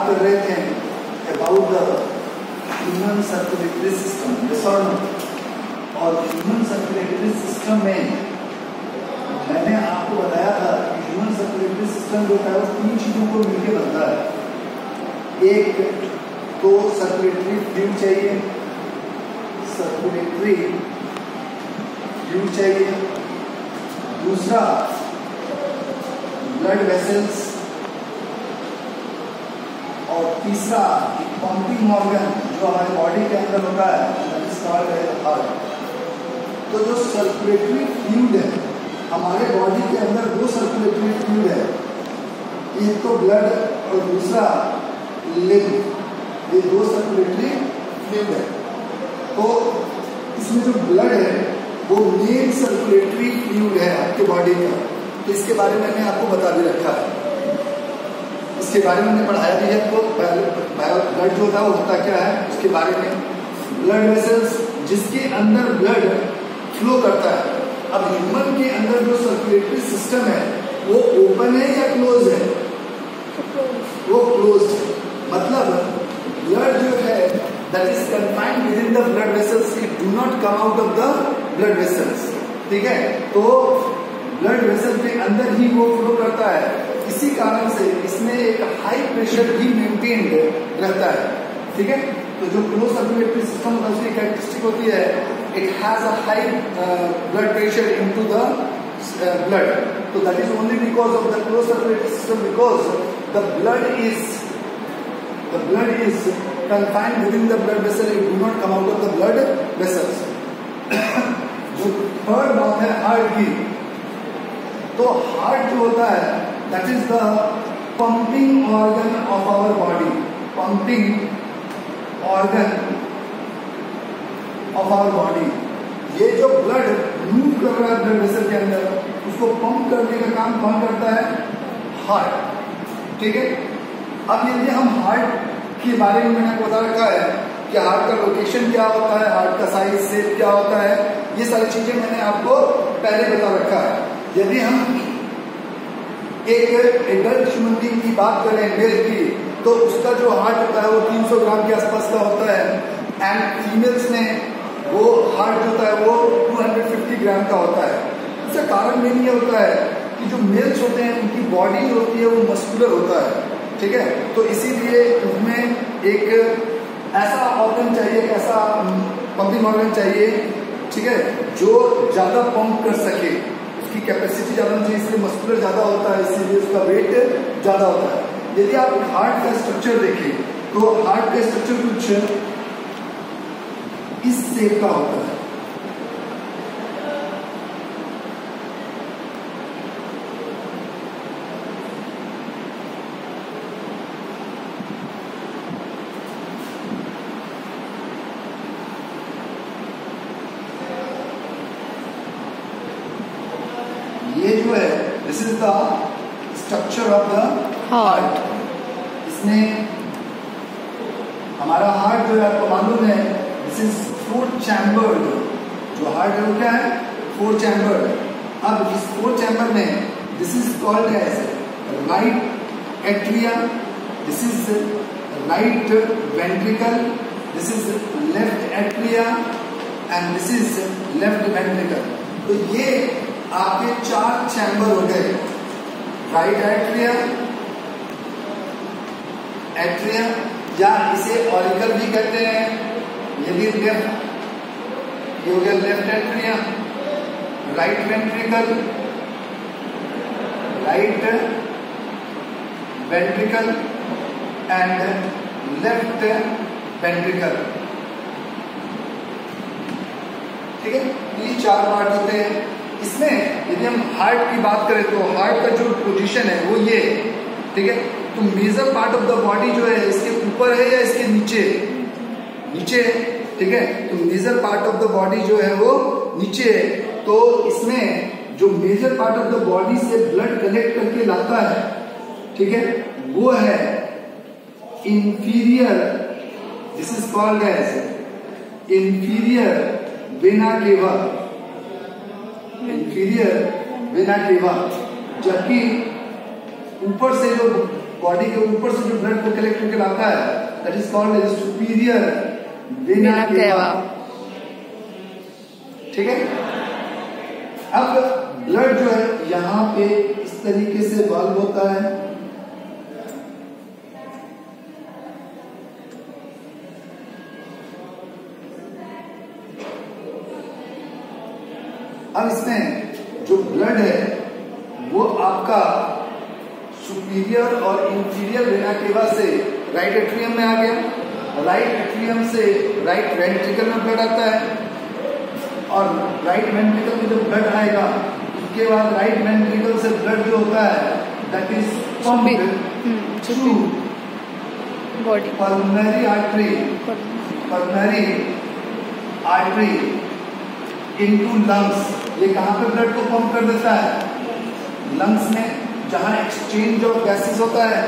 कर रहे थे about the human circulatory system, और ह्यूमन सर्कुलेटरी सिस्टम में मैंने आपको बताया था कि ह्यूमन सर्कुलेटरी सिस्टम जो है वो 3 चीजों को मिलकर बनता है। एक तो सर्कुलेटरी फ्लूइड चाहिए, सर्कुलेटरी फ्लूइड चाहिए, दूसरा ब्लड वेसल्स, और तीसरा पंपिंग ऑर्गन जो हमारे बॉडी के अंदर होता है, हार्ट। तो जो सर्कुलेटरी फ्लूइड है हमारे बॉडी के अंदर, दो सर्कुलेटरी फ्लूइड है, एक तो ब्लड और दूसरा लिम्फ। ये दो सर्कुलेटरी फ्लूइड है। तो इसमें जो ब्लड है वो मेन सर्कुलेटरी फ्लूइड है आपके बॉडी का। तो इसके बारे में मैंने आपको बता भी रखा है, इसके बारे में मैंने पढ़ाया भी है। तो ब्लड जो होता है वो होता क्या है उसके बारे में। ब्लड वेसल्स जिसके अंदर ब्लड फ्लो करता है। अब ह्यूमन के अंदर जो सर्कुलेटरी सिस्टम है वो ओपन है या क्लोज है? वो क्लोज है। मतलब ब्लड जो है that is confined with in the blood vessels, it do not come out of the blood vessels. ठीक है, तो ब्लड वेसल के अंदर ही वो फ्लो करता है। इसी कारण से इसमें एक हाई प्रेशर भी मेंटेन्ड रहता है। ठीक है, तो जो क्लोज सर्कुलेटरी सिस्टम होता है उसकी कैरेक्टरिस्टिक होती है it has a high blood pressure into the blood. तो that is only because of the close circulatory system, because the blood is confined within the blood vessel, it do not come out of the blood vessels. जो third बात है heart की, तो heart जो होता है that is the pumping organ of our body, pumping organ of our body। ये जो ब्लड मूव कर रहा है ब्लड वेसल के अंदर, उसको पंप करने का काम कौन करता है? हार्ट। ठीक है, अब यदि हम हार्ट के बारे में मैंने बता रखा है कि हार्ट का लोकेशन क्या होता है, हार्ट का साइज शेप क्या होता है, ये सारी चीजें मैंने आपको पहले बता रखा है। यदि हम एक एडल्ट ह्यूमन बीइंग की बात करें मेल की, तो उसका जो हार्ट होता है वो 300 ग्राम के आसपास का होता है, एंड फीमेल्स में वो हार्ट जो होता है वो 250 ग्राम का होता है। इसका कारण मेन ये होता है कि जो मेल्स होते हैं उनकी बॉडी जो होती है वो मस्कुलर होता है। ठीक है, तो इसीलिए उसमें एक ऐसा ऑर्गन चाहिए, एक ऐसा पंपिंग ऑर्गन चाहिए, ठीक है, जो ज्यादा पंप कर सके, उसकी कैपेसिटी ज्यादा होनी चाहिए, इसलिए मस्कुलर ज्यादा होता है, इसीलिए उसका वेट ज्यादा होता है। यदि आप हार्ट का स्ट्रक्चर देखें तो हार्ट का स्ट्रक्चर कुछ इस शेप का होता है। ये जो है this is the structure of the heart. इसमें हमारा हार्ट जो है आपको मालूम है दिस इज 4 चैम्बर्ड। जो हार्ट है वो क्या है? 4 चैम्बर्ड। अब इस 4 चैम्बर में this is called as right atria, this is right ventricle, this is left atria and this is left ventricle. तो ये आपके 4 चैम्बर हो गए, राइट एट्रिया, एट्रिया या इसे ऑरिकल भी कहते हैं। ये भी लेफ्ट, ये हो गया left atria, right ventricle, right ventricle and left ventricle. ठीक है, ये 4 पार्ट होते हैं। इसमें यदि हम हार्ट की बात करें तो हार्ट का जो पोजीशन है वो ये, ठीक है, तो major part of the body जो है इसके ऊपर है या इसके नीचे? नीचे है। ठीक है, तो major part of the body जो है वो नीचे है। तो इसमें जो major part of the body से ब्लड कलेक्ट करके लाता है, ठीक है, वो है inferior, this is called as inferior vena cava, inferior vena cava. जबकि ऊपर से जो बॉडी के ऊपर से जो ब्लड को कलेक्ट करके वेंट्रिकल आता है, that is called as superior vena cava. ठीक है। अब ब्लड जो है यहाँ पे इस तरीके से वाल्व होता है, अब इसमें जो ब्लड है वो आपका सुपीरियर और इंफीरियर वेना केवा से राइट एट्रियम में आ गया, राइट एट्रियम से राइट वेंट्रिकल में ब्लड आता है, और राइट वेंट्रिकल में जब ब्लड आएगा उसके बाद राइट वेंट्रिकल से ब्लड जो होता है that is pumped through body pulmonary artery into lungs. ये कहाँ पे ब्लड को पंप कर देता है? लंग्स में, जहाँ एक्सचेंज ऑफ गैसेस होता है,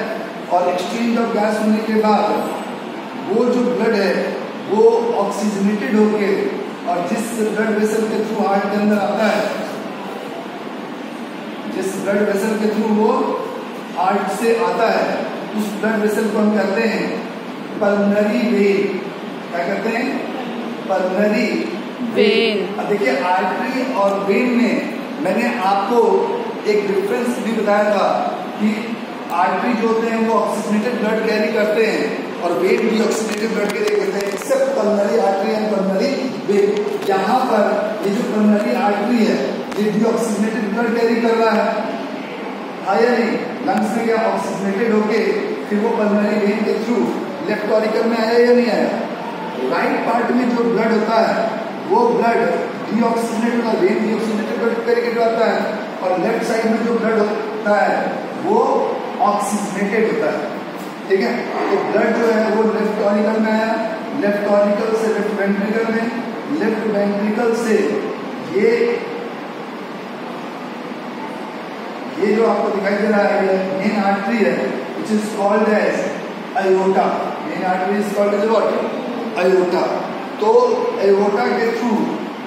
और एक्सचेंज ऑफ गैस होने के बाद वो जो ब्लड है वो ऑक्सीजनेटेड होके, और जिस ब्लड वेसल के थ्रू हार्ट के अंदर आता है, जिस ब्लड वेसल के थ्रू वो हार्ट से आता है, उस ब्लड वेसल को हम कहते हैं पल्मोनरी वेन। क्या कहते हैं? Pulmonary vein. अब देखिए आर्टरी और वेन में मैंने आपको एक डिफरेंस भी बताया था कि आर्टरी जो होते हैं वो ऑक्सीजनेटेड ब्लड कैरी करते हैं और वेन भी ऑक्सीजनेटेड ब्लड कैरी करते हैं, accept pulmonary artery and pulmonary vein. यहाँ पर ये जो पल्मोनरी आर्टरी है ये भी ऑक्सीजनेटेड ब्लड कैरी कर रहा है, या नहीं? लंग्स में क्या ऑक्सीजनेटेड होके फिर वो पल्मोनरी वेन के थ्रू लेफ्ट ऑरिकल में आया या नहीं आया? राइट पार्ट में जो ब्लड होता है वो ब्लड डीऑक्सीजनेटेड होता है, वेन डीऑक्सीजनेटेड ब्लड कैरी करता है, और लेफ्ट साइड में जो ब्लड होता है वो ऑक्सीजनेटेड होता है। ठीक है। तो ब्लड जो है वो लेफ्ट ऑरिकल में आया, लेफ्ट ऑरिकल से लेफ्ट वेंट्रिकल में, लेफ्ट वेंट्रिकल से ये जो आपको दिखाई दे रहा है ये मेन आर्टरी है, which is called as aorta. Main artery is called as what? Aorta. तो aorta के through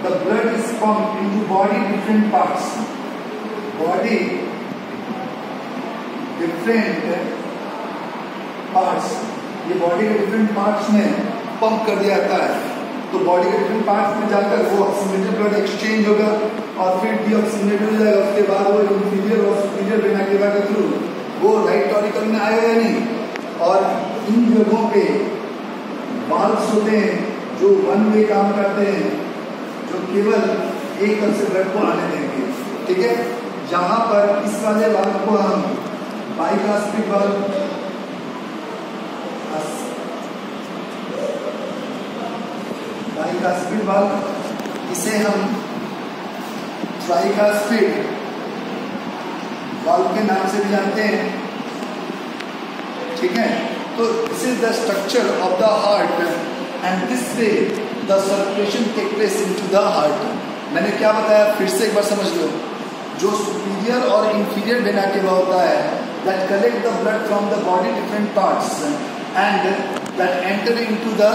the blood is pumped into body different parts, body different parts, ये बॉडी के डिफरेंट पार्ट्स में पंप कर दिया जाता है। तो बॉडी के डिफरेंट पार्ट्स में जाकर वो ऑक्सीजनेटेड ब्लड एक्सचेंज होगा और फिर डीऑक्सीजनेटेड हो जाएगा। उसके बाद वो इंफीरियर और सुपीरियर वेना केवा के थ्रू वो राइट ऑरिकल में आएगा या नहीं? और इन जगहों पे वाल्व्स होते हैं जो वन वे काम करते हैं, जो केवल एक तरफ से ब्लड को आने देंगे। ठीक है। यहाँ पर इस वाले वाल्व को हम बाइकास्पिड वाल्व, बाइकास्पिड वाल्व, इसे हम ट्राइकास्पिड वाल्व के नाम से भी जानते हैं। ठीक है। तो this is the structure of the heart and this way the circulation take place into the heart। मैंने क्या बताया फिर से एक बार समझ लो। जो सुपीरियर और इंफीरियर वेना केवा होता है that collect the blood from the body different parts and that enter into the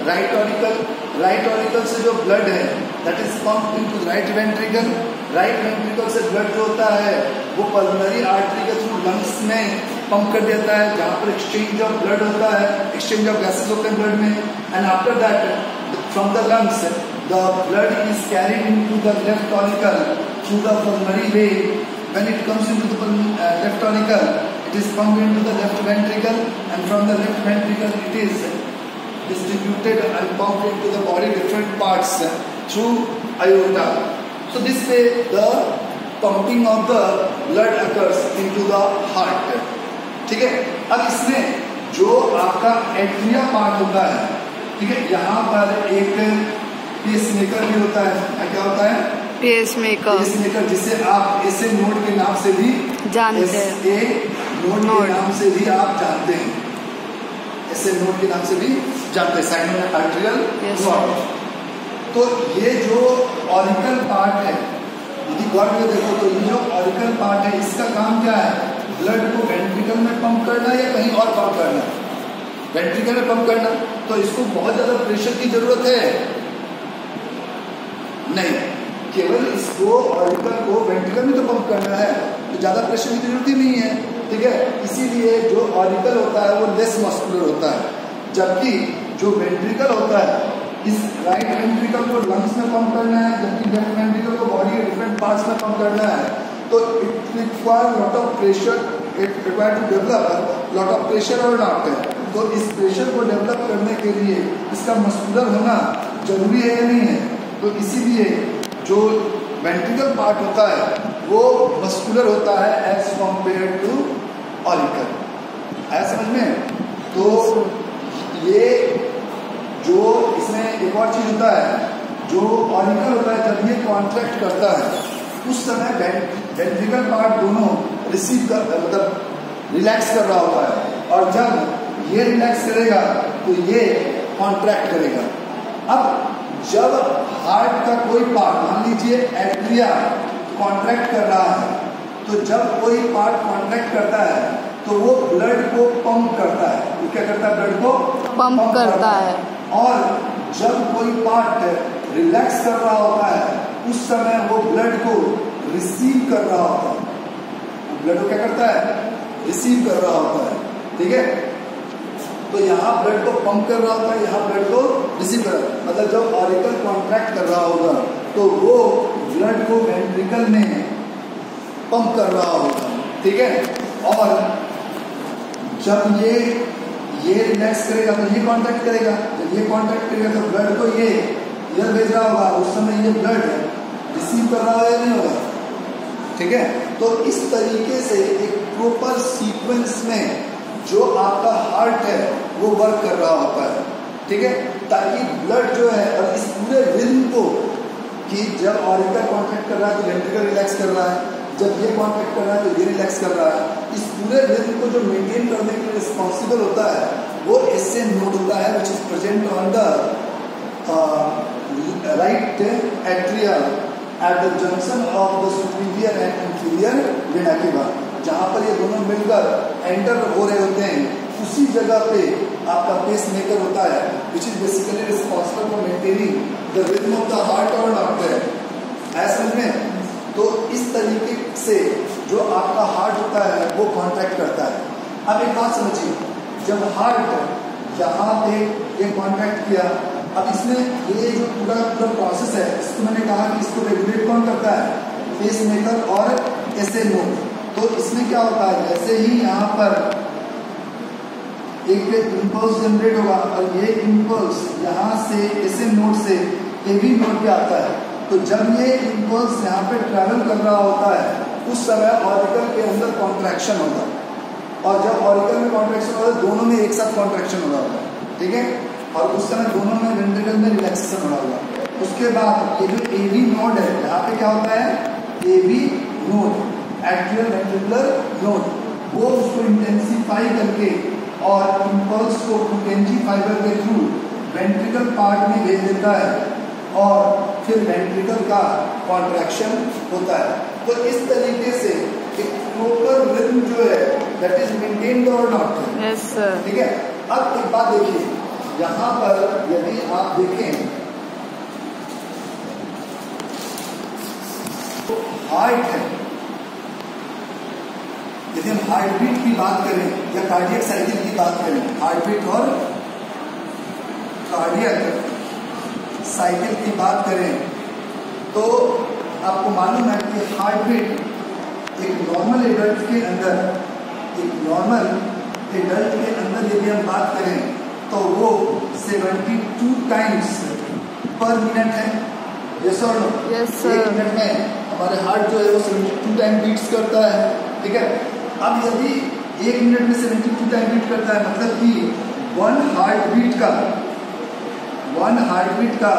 right auricle। right auricle से जो blood है that is pumped into the right ventricle। right ventricle से blood जो होता है वो pulmonary artery के through lungs में पंप कर देता है, जहाँ पर एक्सचेंज ऑफ ब्लड होता है, एक्सचेंज ऑफ गैसेस होते हैं ब्लड में, and after that from the lungs the blood is carried into the left auricle through the pulmonary vein. When it comes into the left auricle it is pumped into the left ventricle and from the left ventricle it is distributed and pumped into the body different parts through aorta। So this way the pumping of the blood occurs into the heart। ठीक है। अब इसमें जो आपका atria part होता है, ठीक है, यहाँ पर एक पेसमेकर भी होता है। क्या होता है? पेसमेकर, जिसे आप ऐसे नोड के नाम से भी जानते हैं, नोड के नाम से भी आप जानते हैं, ऐसे नोड के नाम से भी जानते हैं, साइनोवियल आर्टेरियल नोड। तो ये जो ऑरिकल पार्ट है, यदि गौर में देखो तो ये जो ऑरिकल पार्ट है इसका काम क्या है? ब्लड को वेंट्रिकल में पंप करना या कहीं और पंप करना? वेंट्रिकल में पंप करना। तो इसको बहुत ज्यादा प्रेशर की जरूरत है नहीं, केवल इसको ऑरिकल को वेंट्रिकल में तो पंप करना है, तो ज्यादा प्रेशर की जरूरत ही नहीं है। तो ठीक है। इसीलिए जो ऑरिकल होता है वो लेस मस्कुलर होता है, जबकि जो वेंट्रिकल होता है, इस राइट वेंट्रिकल को लंग्स में पंप करना है, जबकि लेफ्ट वेंट्रिकल को बॉडी के डिफरेंट पार्ट्स में पंप करना है। तो it require lot of pressure, it require to develop lot of pressure or not है। तो इस प्रेशर को डेवलप करने के लिए इसका मस्कुलर होना जरूरी है या नहीं है? तो इसीलिए जो वेंट्रिकल पार्ट होता है वो मस्कुलर होता है एज कंपेयर टू ऑरिकल। है समझ में? तो ये जो इसमें एक और चीज होता है, जो ऑरिकल होता है जब ये कॉन्ट्रैक्ट करता है उस समय वेंट्रिकल पार्ट दोनों रिसीव कर मतलब रिलैक्स कर रहा होता है, और जब ये रिलैक्स करेगा तो ये कॉन्ट्रैक्ट करेगा। अब जब हार्ट का कोई पार्ट, मान लीजिए एट्रिया कॉन्ट्रैक्ट कर रहा है, तो जब कोई पार्ट कॉन्ट्रैक्ट करता है तो वो ब्लड को पंप करता है। वो क्या करता है? ब्लड को पंप करता है। और जब कोई पार्ट रिलैक्स कर रहा होता है उस समय वो ब्लड को रिसीव कर रहा होता है। ब्लड को क्या करता है? रिसीव कर रहा होता है, ठीक है। तो यहाँ ब्लड को पंप कर रहा होता है, यहाँ ब्लड को रिसीव कर रहा है। मतलब जब ऑरिकल कॉन्ट्रैक्ट कर रहा होगा तो वो ब्लड को वेंट्रिकल में पंप कर रहा होगा, ठीक है। और जब ये रिलैक्स करेगा तो ये कॉन्ट्रैक्ट करेगा, जब ये कॉन्ट्रैक्ट करेगा तो ब्लड को ये इधर भेज रहा होगा, उस समय ये ब्लड रिसीव कर रहा है या नहीं होगा, ठीक है। तो इस तरीके से एक प्रॉपर सीक्वेंस में जो आपका हार्ट है वो वर्क कर रहा होता है, ठीक है, ताकि ब्लड जो है, और इस पूरे रिदम को कि जब ऑरिकल कॉन्ट्रैक्ट कर रहा है तो वेंट्रिकल रिलैक्स कर रहा है, जब ये कॉन्ट्रैक्ट कर रहा है तो ये रिलैक्स कर रहा है, इस पूरे रिदम को जो मेंटेन करने के लिए रिस्पॉन्सिबल होता है वो एसए नोड होता है, which is present on the right atria at the junction of the superior and inferior vena केवा। जहाँ पर ये दोनों मिलकर एंटर हो रहे होते हैं उसी जगह पे आपका पेस मेकर होता है, which is basically responsible for maintaining the rhythm of the heart और नॉट दैट। ऐसा में तो इस तरीके से जो आपका हार्ट होता है वो कॉन्ट्रैक्ट करता है। अब एक बात समझिए, जब हार्ट यहाँ पे ये कॉन्ट्रैक्ट किया, अब इसमें ये जो पूरा प्रोसेस है इसको मैंने कहा कि इसको रेगुलेट कौन करता है? पेस मेकर और एसए नोड। तो इसमें क्या होता है, जैसे ही यहाँ पर एक इम्पल्स जनरेट होगा और ये इम्पल्स यहाँ से एसए नोड से एबी नोड पे आता है, तो जब ये इम्पल्स यहाँ पे ट्रैवल कर रहा होता है उस समय ऑरिकल के अंदर कॉन्ट्रैक्शन होगा, और जब ऑरिकल में कॉन्ट्रैक्शन होता है दोनों में एक साथ कॉन्ट्रैक्शन हो रहा होता है, ठीक है, और उस समय दोनों में वेंट्रिकल में रिलैक्सेशन हो रहा होगा। उसके बाद ये जो एबी नोड है, यहाँ पे क्या होता है? AB node, atrial ventricular node, वो उसको इंटेंसिफाई करके और इम्पल्स को पुटेंजी फाइबर के थ्रू वेंट्रिकल पार्ट में भेज देता है और फिर वेंट्रिकल का कॉन्ट्रैक्शन होता है। तो इस तरीके से एक प्रॉपर रिदम जो है दैट इज मेंटेन्ड और नॉट, यस सर, ठीक है। अब एक बात देखिए, यहाँ पर यदि आप देखें तो हार्ट है, यदि हम हार्ट बीट की बात करें या कार्डियक साइकिल की बात करें, हार्ट बीट और कार्डियक साइकिल की बात करें, तो आपको मालूम है कि हार्ट बीट एक नॉर्मल एडल्ट के अंदर, यदि हम बात करें तो वो 72 टाइम्स पर मिनट है। यस और नो? Yes sir. एक मिनट में हमारे हार्ट जो है वो 72 टाइम बीट्स करता है, ठीक है। अब यदि एक मिनट में 72 टाइम बीट करता है, मतलब कि वन हार्ट बीट का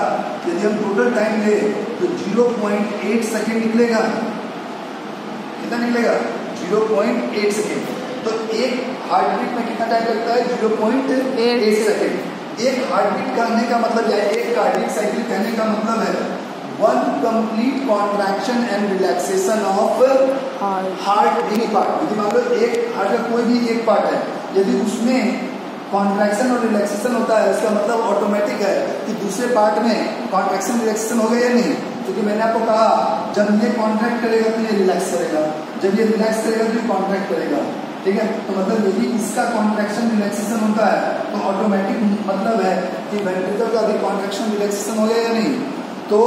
यदि हम टोटल टाइम ले तो 0.8 सेकेंड निकलेगा। कितना निकलेगा? 0.8 सेकेंड। तो एक हार्ट बीट में कितना टाइम लगता है? 0.8 सेकेंड। एक हार्ट बीट कहने का मतलब है, एक कार्डियक साइकिल कहने का मतलब है one complete contraction and relaxation of heart any part. यदि मान लो एक हार्ट का कोई भी एक पार्ट है, यदि उसमें कॉन्ट्रैक्शन और रिलैक्सेशन होता है, इसका मतलब ऑटोमेटिक है कि दूसरे पार्ट में कॉन्ट्रैक्शन रिलैक्सेशन हो गया या नहीं। क्योंकि मैंने आपको कहा जब ये कॉन्ट्रैक्ट करेगा तो ये रिलैक्स करेगा, जब ये रिलैक्स करेगा तो ये कॉन्ट्रैक्ट करेगा। ठीक है। तो मतलब यदि इसका कॉन्ट्रैक्शन रिलैक्सेशन होता है तो ऑटोमेटिक मतलब है कि वेंट्रिकल का भी कॉन्ट्रैक्शन रिलैक्सेशन हो गया या नहीं। तो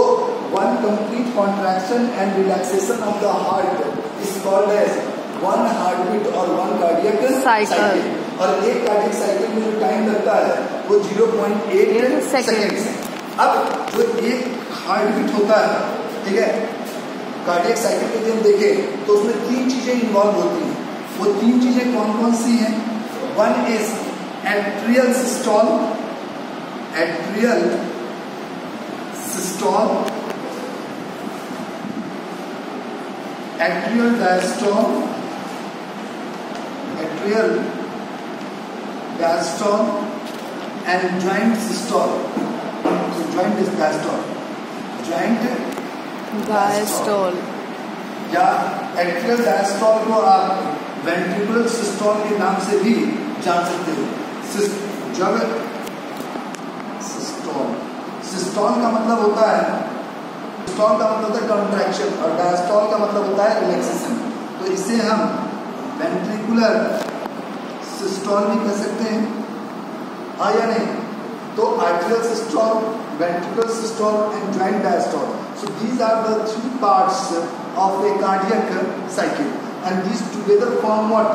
one complete contraction and relaxation of the heart is called as one heart beat और वन कार्डियक साइकिल। और एक कार्डियक साइकिल में जो टाइम लगता है वो 0.8 सेकेंड्स है। अब जो एक हार्ट बीट होता है, ठीक है, कार्डियक साइकिल के दिन देखें तो उसमें 3 चीजें इन्वॉल्व होती हैं। वो 3 चीजें कौन कौन सी हैं? One is atrial systole, atrial systole, atrial diastole, atrial diastole and joint systole. So joint is diastole, joint diastole या एट्रियल डायस्टोल को आप वेंट्रिकुलर सिस्टोल के नाम से भी जान सकते हो। जब सिस्टोल का मतलब होता है, सिस्टोल का मतलब होता है कॉन्ट्रैक्शन और डायस्टोल का मतलब होता है रिलैक्सेशन। तो इसे हम वेंट्रिकुलर सिस्टोल भी कह सकते हैं, हाँ या नहीं। तो आर्टिरियल systole, ventricular systole and joint diastole. So these are the 3 parts of a cardiac cycle, and these together form what?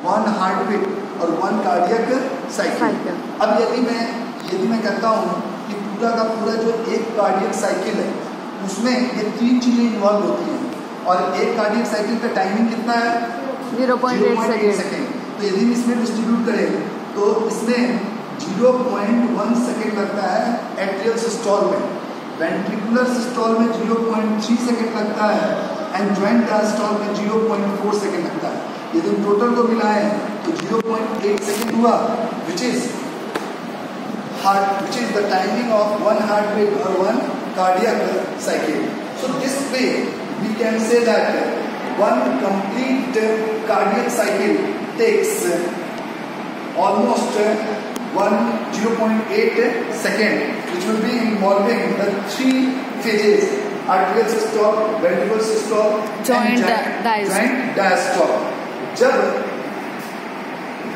One heartbeat और one cardiac cycle. अब यदि मैं कहता हूँ कि पूरा का पूरा जो एक कार्डियक साइकिल है उसमें ये 3 चीजें इन्वॉल्व होती हैं और एक कार्डियक साइकिल का टाइमिंग कितना है? 0.8 सेकेंड। तो यदि हम इसमें डिस्ट्रीब्यूट करें तो इसमें 0.1 सेकेंड लगता है एट्रियल सिस्टोल में, वेंट्रिकुलर सिस्टोल में 0.3 सेकेंड लगता है एंड जॉइंट डायस्टोल में 0.4 सेकेंड लगता है। यदि हम टोटल को मिलाएं तो 0.8 सेकेंड हुआ, which is the timing of one heart beat और one cardiac cycle. So this way we can say that one complete cardiac cycle takes almost 0.8 second, which will be involving the 3 phases: arterial systole, ventricular systole, joint diastole. जब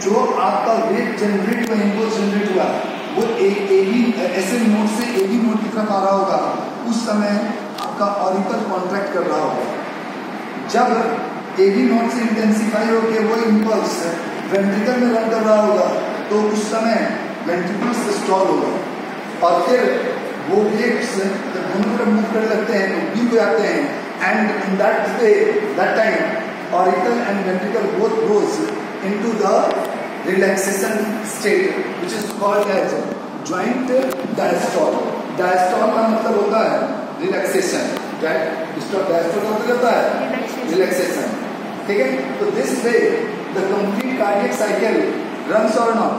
जो आपका wait generate हुआ, impulse generate हुआ, वो ऐसे node से AB node की तरफ आ रहा होगा, उस समय आपका ऑरिकल कॉन्ट्रैक्ट कर रहा होगा। जब एबी नोड से इंटेंसिफाई होकर वो इम्पल्स वेंट्रिकल में रन कर रहा होगा तो उस समय वेंट्रिकुलर सिस्टोल होगा और फिर वो वेव्स जब दोनों तरफ मूव करने लगते हैं तो वीक हो जाते हैं and in that way that time auricle and ventricle both goes into the relaxation state which is called as joint diastole. Diastole का मतलब होता है रिलैक्सेशन, डायस्टोल का मतलब होता है रिलैक्सेशन, ठीक है। तो this way the complete cardiac cycle runs और नॉट।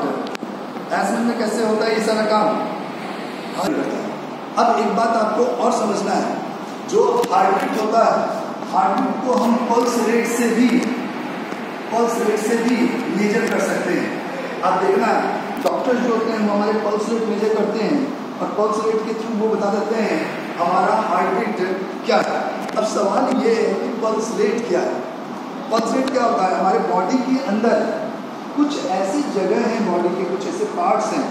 ऐसे में कैसे होता है ये सारा काम? अब एक बात आपको और समझना है, जो हार्ट बीट होता है, हार्ट बीट को हम पल्स रेट से भी मेजर कर सकते हैं। आप देखना डॉक्टर्स जो होते हैं वो हमारे पल्स रेट मेजर करते हैं और पल्स रेट के थ्रू वो बता देते हैं हमारा हार्ट बीट क्या है। अब सवाल ये है कि पल्स रेट क्या है? पल्स रेट क्या होता है? हमारे बॉडी के अंदर कुछ ऐसी जगह हैं, बॉडी के कुछ ऐसे पार्ट्स हैं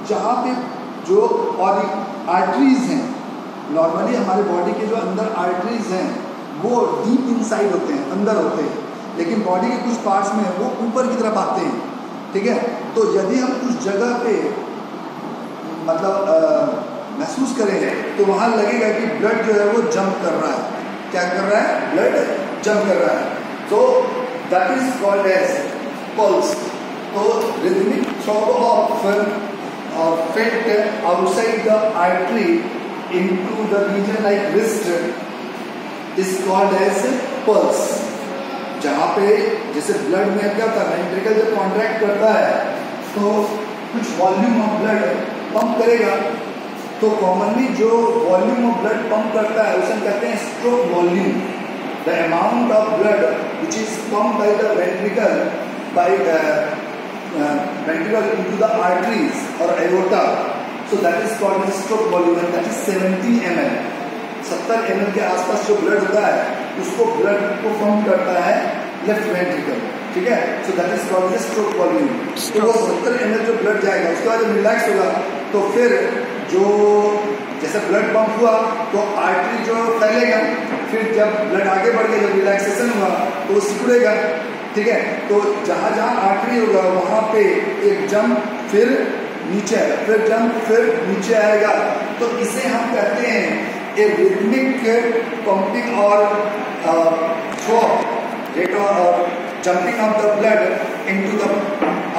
जहाँ पे जो और आर्टरीज हैं, नॉर्मली हमारे बॉडी के जो अंदर आर्टरीज हैं वो डीप इनसाइड होते हैं, अंदर होते हैं, लेकिन बॉडी के कुछ पार्ट्स में वो ऊपर की तरफ आते हैं, ठीक है। तो यदि हम कुछ जगह पे मतलब महसूस करें तो वहाँ लगेगा कि ब्लड जो है वो जंप कर रहा है। क्या कर रहा है? ब्लड जंप कर रहा है। तो that is called as pulse. तो rhythmic throb of felt outside the artery into the region like wrist is called as pulse। जहाँ पे जैसे ब्लड में क्या होता है, वेंट्रिकल जब कॉन्ट्रैक्ट करता है तो कुछ वॉल्यूम ऑफ ब्लड पंप करेगा, तो कॉमनली जो वॉल्यूम ऑफ ब्लड पंप करता है उसे कहते हैं stroke volume. The amount of blood which is pump by the ventricle ventricle into the arteries or aorta, so that is called as stroke volume, and that is 70 ml। 70 ml के आसपास जो blood होता है उसको blood को pump करता है left ventricle. ठीक है। So that is called stroke volume. तो वो 70 ml जो ब्लड जाएगा उसके बाद जब रिलैक्स होगा तो फिर जो जैसे ब्लड पंप हुआ तो आर्टरी जो फैलेगा, फिर जब ब्लड आगे बढ़ के जब रिलैक्सेशन हुआ तो वो सिकुड़ेगा, ठीक है। तो जहाँ जहाँ आर्टरी होगा वहाँ पे एक जंप, फिर नीचे आएगा, फिर जंप, फिर नीचे आएगा। तो इसे हम कहते हैं ए रिदमिक पंपिंग और थ्रो रेट और jumping of the blood into the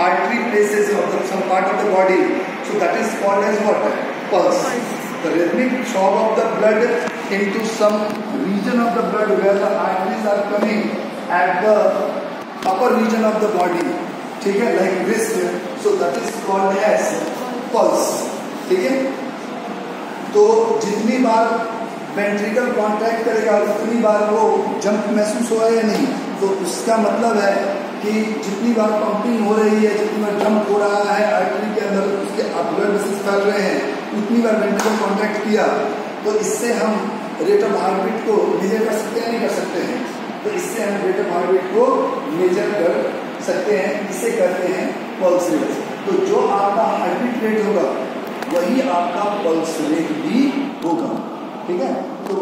artery places of some part of the body. So that is called as what? Pulse. The rhythmic throb of the blood into some region of the blood where the arteries are coming at the upper region of the body. ठीक है, like wrist. So that is called as pulse. ठीक है। तो जितनी बार ventricle contract करेगा उतनी बार वो jump महसूस होगा या नहीं। तो उसका मतलब है कि जितनी बार पंपिंग हो रही है, जितनी बार जंप हो रहा है आर्टरी के अंदर, उसके ब्लड वेसल्स फैल रहे हैं, उतनी बार वेंट्रिकल कॉन्ट्रैक्ट किया। तो इससे हम रेट ऑफ हार्ट बीट को मेजर कर सकते हैं, नहीं कर सकते हैं। तो इससे हम रेट ऑफ हार्ट बीट को मेजर कर सकते हैं, इसे कहते हैं पल्स रेट। तो जो आपका हार्ट बीट रेट होगा वही आपका पल्स रेट भी होगा, ठीक है। तो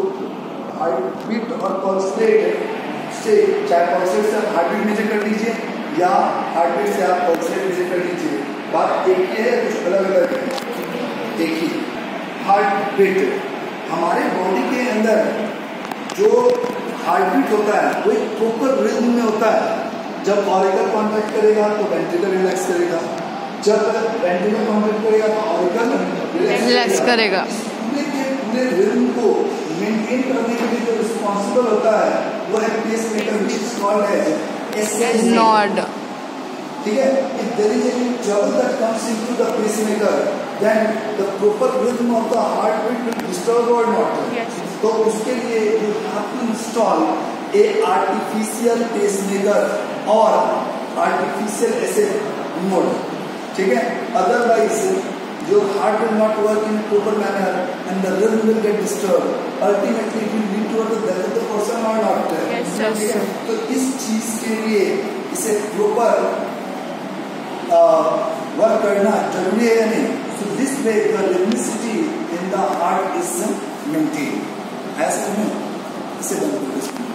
हार्ट बीट और पल्स रेट से, चाहे पल्स रेट से आप हार्ट बीट मेजर कर लीजिए या हार्ट बीट से आप पल्स रेट मेजर कर लीजिए, बात एक ही है, कुछ अलग अलग है। एक ही हार्ट बीट, हमारे बॉडी के अंदर जो हार्ट बीट होता है वो एक प्रॉपर रिदम में होता है। जब ऑरिकल कॉन्ट्रैक्ट करेगा तो वेंट्रिकल रिलैक्स करेगा, जब वेंट्रिकल कॉन्ट्रैक्ट करेगा तो ऑरिकल रिलैक्स करेगा। पूरे रिदम को मेंटेन करने के लिए जो रिस्पॉन्सिबल होता है वो है pacemaker, which is called as node. ठीक है। If there is any trouble that comes into the pacemaker then the proper rhythm of the heart beat will disturb or not. तो उसके लिए you have to install a artificial pacemaker or artificial ऐसे mode, ठीक है। Otherwise your heart will not work in a proper manner and the rhythm will get disturbed. Ultimately it will lead to the death of the person or not. Yes. तो इस चीज के लिए इसे proper work करना जरूरी है या नहीं। So this way the rhythmicity in the heart is maintained. ऐसा नहीं, इसे बंद करो।